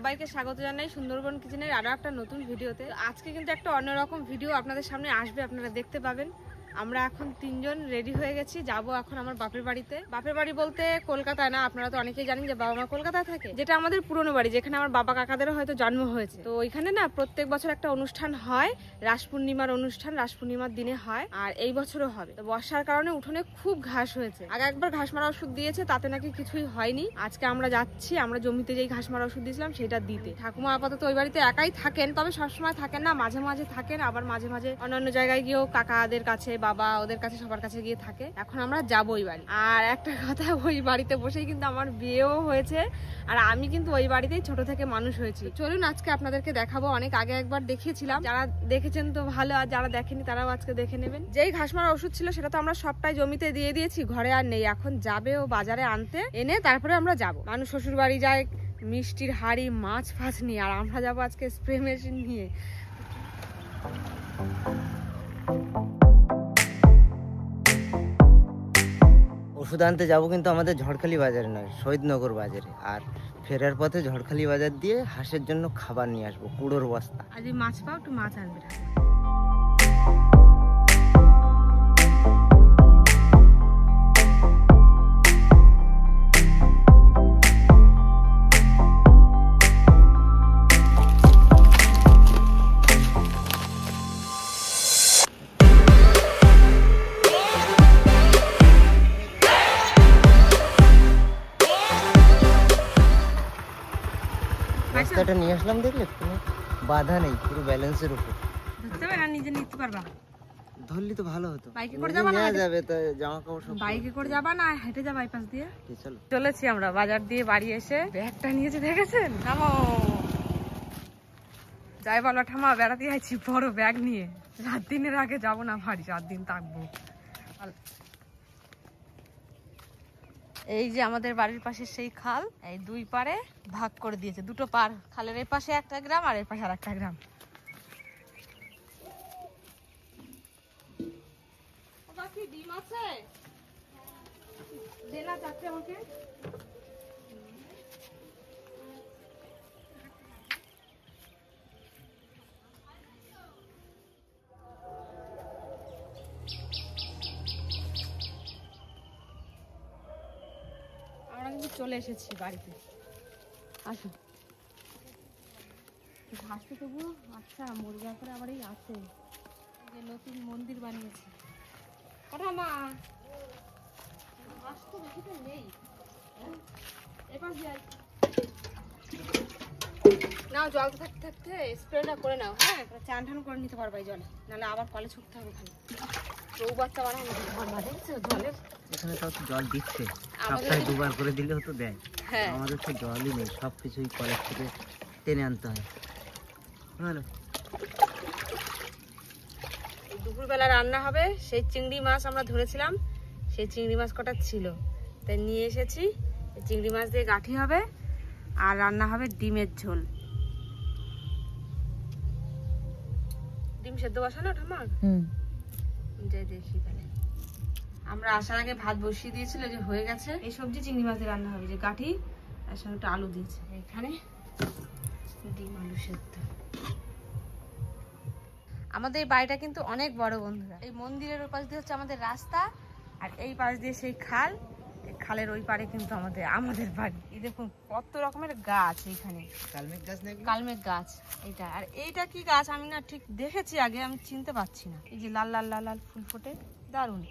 সবাইকে স্বাগত জানাই সুন্দরবন কিচেনের আরো একটা নতুন ভিডিওতে। আজকে কিন্তু একটা অন্যরকম ভিডিও আপনাদের সামনে আসবে, আপনারা দেখতে পাবেন। আমরা এখন তিনজন রেডি হয়ে গেছি, যাব এখন আমার বাপের বাড়িতে। বাপের বাড়ি বলতে কলকাতায় না, আপনারা তো অনেকেই জানেন যে বাবা মা কলকাতায় থাকে, যেটা আমাদের পুরনো বাড়ি, যেখানে আমার বাবা কাকাদেরও হয়তো জন্ম হয়েছে। তো ওইখানে না প্রত্যেক বছর একটা অনুষ্ঠান হয়, রাস পূর্ণিমার অনুষ্ঠান, রাস পূর্ণিমার দিনে হয়, আর এই বছরও হবে। তো বর্ষার কারণে উঠোনে খুব ঘাস হয়েছে। আগে একবার ঘাস মারা ওষুধ দিয়েছে, তাতে নাকি কিছুই হয়নি। আজকে আমরা যাচ্ছি, আমরা জমিতে যেই ঘাস মারা ওষুধ দিয়েছিলাম সেটা দিতে। ঠাকুমা আপাতত ওই বাড়িতে একাই থাকেন, তবে সবসময় থাকেন না, মাঝে মাঝে থাকেন, আবার মাঝে মাঝে অন্যান্য জায়গায় গিয়েও কাকাদের কাছে, বাবা ওদের কাছে, সবার কাছে গিয়ে থাকে। এখন আমরা যাবো ওই বাড়ি। আর একটা কথা, ওই বাড়িতে বসেই কিন্তু আমার বিয়েও হয়েছে, আর আমি কিন্তু ওই বাড়িতেই ছোট থেকে মানুষ হয়েছি। চলুন আজকে আপনাদেরকে দেখাবো। অনেক আগে একবার দেখিয়েছিলাম, যারা দেখেছেন তো ভালো, আর যারা দেখেনি তারাও আজকে দেখে নেবেন। যেই ঘাস মারা ওষুধ ছিল সেটা তো আমরা সবটাই জমিতে দিয়ে দিয়েছি, ঘরে আর নেই। এখন যাবে ও বাজারে আনতে, এনে তারপরে আমরা যাব। মানুষ শ্বশুর বাড়ি যায় মিষ্টির হাড়ি, মাছ ফাছ নিয়ে, আর আমরা যাবো আজকে স্প্রে মেশিন নিয়ে। ওষুধ আনতে যাবো, কিন্তু আমাদের ঝড়খালি বাজারে নয়, শহীদনগর বাজারে। আর ফেরার পথে ঝড়খালি বাজার দিয়ে হাঁসের জন্য খাবার নিয়ে আসবো, কুড়োর বস্তা। আজ মাছ পাও, একটু মাছ আনবে। বস্তাটা নিয়ে আসলাম, দেখলে কোনো বাধা নেই, পুরো ব্যালেন্সের উপর। ধরতে পারবে না, নিজে নিতে পারবা? ধরলি তো ভালো হতো। বাইকে করে যাবা না? যাবে তো জামা কাপড় সব বাইকে করে যাবা না হেঁটে যাবা এই পাশ দিয়ে? চলো। চলেছি আমরা বাজার দিয়ে বাড়ি এসে। ব্যাগটা নিয়েছে, দেখেছেন? নামো। যাই বলো ঠামা, বেড়াতে যাচ্ছি বড় ব্যাগ নিয়ে। 7 দিনের আগে যাবো না বাড়ি, 4 দিন থাকবো। এই যে আমাদের বাড়ির পাশে সেই খাল, এই দুই পারে ভাগ করে দিয়েছে, দুটো পার। খালের এই পাশে একটা গ্রাম আর এই পাশে আর একটা গ্রাম। বাকি ডিম আছে? দে না চারটে আমাকে। আমরা কিন্তু চলে এসেছি বাড়িতে, আসো। ঘাস তো তবু আচ্ছা মরে যাওয়ার পরে আবার এই আছে, যে নতুন মন্দির বানিয়েছে। ওটা মা ঘাস তো বেশি তো নেই, এবার যাই নাও। জল থাকতে থাকতে স্প্রেটা করে নাও, হ্যাঁ? চান টান করে নিতে পারবা এই জলে, নাহলে আবার কলে ছুটতে হবে। খালি চৌবাচ্চা বানানো দেখছো জলের। এখানে সব জল দিচ্ছে, সপ্তাহে 2 বার করে দিলে হতো, দেয়। আমাদের তো জলই নেই, সবকিছুই কলেজ থেকে টেনে আনতে হয়। ভালো। দুপুরবেলা রান্না হবে সেই চিংড়ি মাছ আমরা ধরেছিলাম, সেই চিংড়ি মাছ কটা ছিল, তাই নিয়ে এসেছি। চিংড়ি মাছ দিয়ে গাঠি হবে, আর রান্না হবে ডিমের ঝোল। ডিম সেদ্ধ বসানো ঠাম্মা? যাই দেখি তাহলে। আমরা আসার আগে ভাত বসিয়ে দিয়েছিল, যে হয়ে গেছে। এই সবজি চিংড়ি মাছ দিয়ে রান্না হবে, যে গাঠি তার সঙ্গে একটু আলু দিয়েছে। এখানে ডিম আলু সেদ্ধ। আমাদের এই বাড়িটা কিন্তু অনেক বড় বন্ধুরা। এই মন্দিরের ওই পাশ দিয়ে হচ্ছে আমাদের রাস্তা, আর এই পাশ দিয়ে সেই খাল। খালের ওই পারে কিন্তু আমাদের বাড়ি। এই দেখুন কত রকমের গাছ এইখানে। কালমেঘ গাছ নাকি? কালমেঘ গাছ এইটা। আর এইটা কি গাছ আমি না ঠিক দেখেছি আগে, আমি চিনতে পারছি না। এই যে লাল লাল লাল লাল ফুল ফোটে, দারুণ।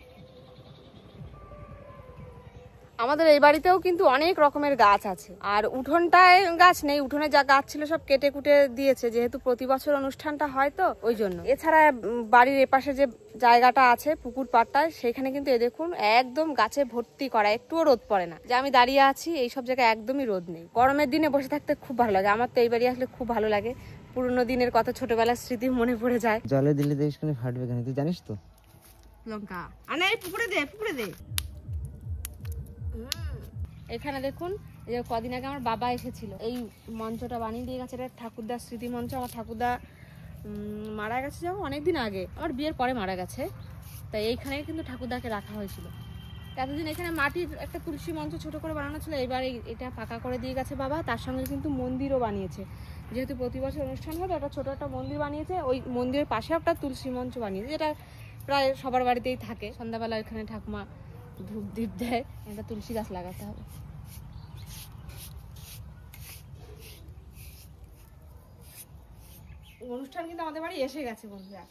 আমাদের এই বাড়িতেও কিন্তু অনেক রকমের গাছ আছে, আর উঠোনটায় গাছ নেই। উঠোনে যা গাছ ছিল সব কেটে কুটে দিয়েছে, যেহেতু প্রতি বছর অনুষ্ঠানটা হয় তো ওই জন্য। এছাড়া বাড়ির এপাশে যে জায়গাটা আছে পুকুর পাড়টায়, সেখানে কিন্তু এই দেখুন একদম গাছে ভর্তি করা, একটুও রোদ পড়ে না। যে আমি দাঁড়িয়ে আছি এই সব জায়গায় একদমই রোদ নেই। গরমের দিনে বসে থাকতে খুব ভালো লাগে, আমার তো এই বাড়ি আসলে খুব ভালো লাগে। পুরোনো দিনের কত ছোটবেলার স্মৃতি মনে পড়ে যায়। জলে দিলে দেখিস কেন ফাটবে কেন, তুই জানিস তো? লঙ্কা আনা, এই পুকুরে দে, পুকুরে দে। এখানে দেখুন, এই যে কদিন আগে আমার বাবা এসেছিল, এই মঞ্চটা বানিয়ে দিয়ে গেছে। এটা ঠাকুরদার স্মৃতি মঞ্চ। আমার ঠাকুরদা মারা গেছে যখন অনেকদিন আগে, আমার বিয়ের পরে মারা গেছে, তাই এইখানে কিন্তু ঠাকুরদাকে রাখা হয়েছিল। এতদিন এখানে মাটির একটা তুলসী মঞ্চ ছোট করে বানানো ছিল, এবার এটা পাকা করে দিয়ে গেছে বাবা। তার সঙ্গে কিন্তু মন্দিরও বানিয়েছে, যেহেতু প্রতি বছর অনুষ্ঠান হবে একটা ছোট একটা মন্দির বানিয়েছে। ওই মন্দিরের পাশে একটা তুলসী মঞ্চ বানিয়েছে, যেটা প্রায় সবার বাড়িতেই থাকে। সন্ধ্যাবেলা এখানে ঠাকুমা ধূপ দীপ দেয়, একটা তুলসী গাছ লাগাতে হবে। অনুষ্ঠান কিন্তু আমাদের বাড়ি এসে গেছে বন্ধুরা।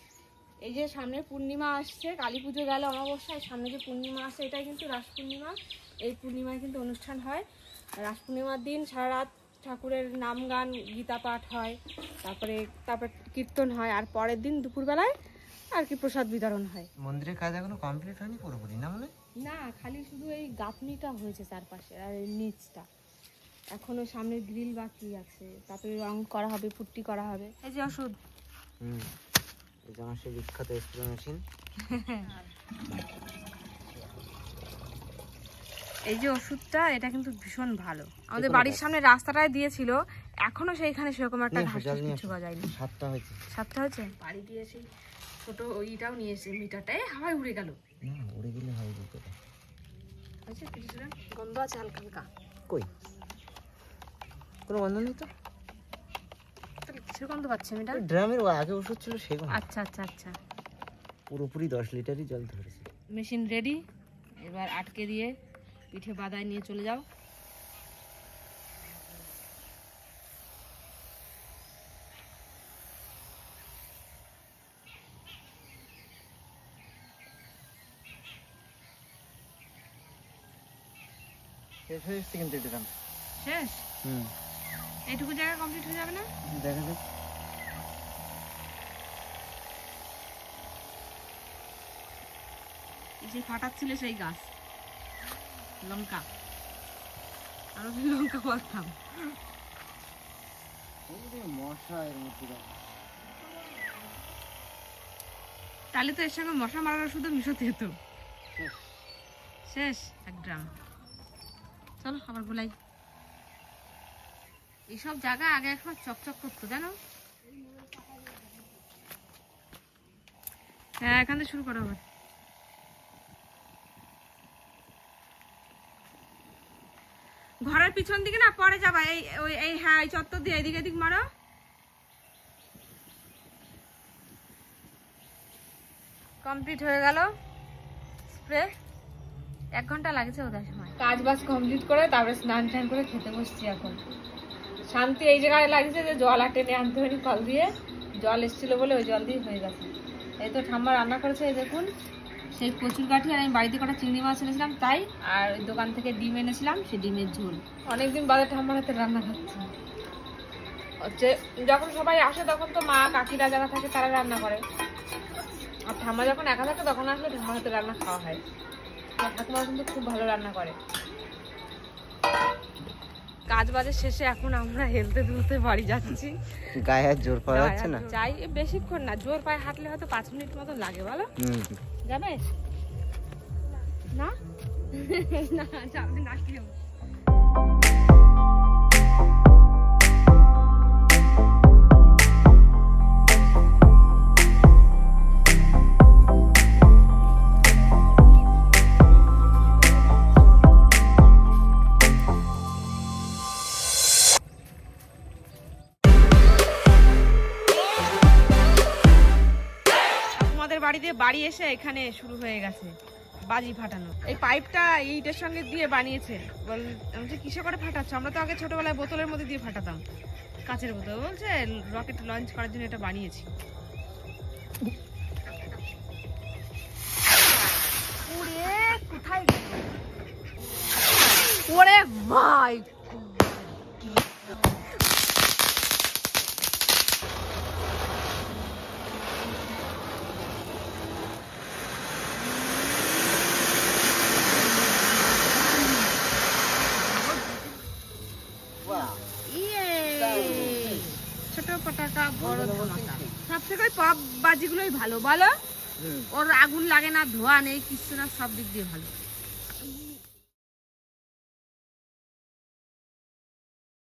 এই যে সামনে পূর্ণিমা আসছে, কালী পুজো গেল অমাবস্যায়, সামনে যে পূর্ণিমা আসছে এটাই কিন্তু রাস পূর্ণিমা। এই পূর্ণিমায় কিন্তু অনুষ্ঠান হয়। রাস পূর্ণিমার দিন সারা রাত ঠাকুরের নাম গান গীতা পাঠ হয়, তারপরে কীর্তন হয়, আর পরের দিন দুপুরবেলায় আর কি প্রসাদ বিতরণ হয়। মন্দিরের কাজ এখনো কমপ্লিট হয়নি পুরোপুরি না মানে? না, খালি শুধু এই গাঁথনিটা হয়েছে চারপাশে, আর এই নিচটা এখনো সামনের গ্রিল বাকি আছে, তারপরে রং করা হবে, পুট্টি করা হবে। এই যে ওষুধ, এই যে আমার সেই বিখ্যাত স্প্রে মেশিন। এই যে ওষুধটা, এটা কিন্তু ভীষণ ভালো। আমাদের বাড়ির সামনে রাস্তাটায় দিয়েছিল, এখনো সেইখানে সেরকম একটা ঘাস কিছু পাওয়া যায়নি। 7টা হয়েছে। বাড়ি দিয়ে সেই ছোট ওইটাও নিয়ে এসে মিটারটাই হাওয়ায় উড়ে গেল। না, উড়ে গেলে হয় যেত। আচ্ছা, কিছুটা গন্ধ আছে হালকা হালকা। কই কোনো গন্ধ নেই তো? তাহলে কিসের গন্ধ পাচ্ছি আমি? এটা ড্রামের আগে ওষুধ ছিল সেগুলো। আচ্ছা আচ্ছা আচ্ছা, পুরোপুরি 10 লিটারই জল ধরেছে। মেশিন রেডি, এবার আটকে দিয়ে পিঠে বাদায় নিয়ে চলে যাও। শেষ হয়ে এসছে কিন্তু এটা শেষ। এইটুকু জায়গা কমপ্লিট হয়ে যাবে না? দেখা যাক। যে ফাটাচ্ছিল সেই গাছ লঙ্কা, আরো লঙ্কা করতাম। মশা এর মধ্যে তাহলে তো এর সঙ্গে মশা মারার ওষুধও মিশতে হতো। শেষ 1 ড্রাম। চলো আবার গোলাই। এইসব জায়গা আগে একবার চকচক করতো জানো। হ্যাঁ, এখান থেকে শুরু করো আবার। ঘরের পিছন দিকে না পরে যাবা, এই হ্যাঁ এই চত্বর দিয়ে এদিক এদিক মারো। কমপ্লিট হয়ে গেল স্প্রে। 1 ঘন্টা লাগছে ওদের সময়। কাজ বাজ কমপ্লিট করে তারপরে স্নান টান করে খেতে বসছি এখন। শান্তি এই জায়গায় লাগছে যে জল আর টেনে আনতে হয়নি, কল দিয়ে জল এসেছিল বলে ওই জল দিয়ে হয়ে গেছে। এই তো ঠাম্মা রান্না করেছে, এই দেখুন সেই কচুর কাঠি, আর আমি বাড়িতে কটা চিংড়ি মাছ এনেছিলাম তাই, আর ওই দোকান থেকে ডিম এনেছিলাম, সেই ডিমের ঝোল। অনেকদিন বাদে ঠাম্মার হাতে রান্না খাচ্ছি। হচ্ছে যখন সবাই আসে তখন তো মা কাকিরা যারা থাকে তারা রান্না করে, আর ঠাম্মা যখন একা থাকে তখন আসলে ঠাম্মার হাতে রান্না খাওয়া হয়। ঠাকুমা কিন্তু খুব ভালো রান্না করে। কাজ বাজের শেষে এখন আমরা হেলতে দুলতে বাড়ি যাচ্ছি। গায়ে আর জোর পাওয়া যাচ্ছে না। যাই বেশিক্ষণ না, জোর পায়ে হাঁটলে হয়তো 5 মিনিট মতো লাগে। বলো যাবে না? না যাবে না কেউ। বাড়িতে বাড়ি এসে এখানে শুরু হয়ে গেছে বাজি ফাটানো। এই পাইপটা এইটার সঙ্গে দিয়ে বানিয়েছে। বলছে কিসে করে ফাটাচ্ছ? আমরা তো আগে ছোটবেলায় বোতলের মধ্যে দিয়ে ফাটাতাম, কাঁচের বোতল। বলছে রকেট লঞ্চ করার জন্য এটা বানিয়েছি। কোথায় ওরে ভাই, ছোট পটাকা বড় ধামাকা। সবথেকে পপ বাজিগুলোই ভালো বলো, ওর আগুন লাগে না, ধোয়া নেই, কিছু না, সব দিক দিয়ে ভালো।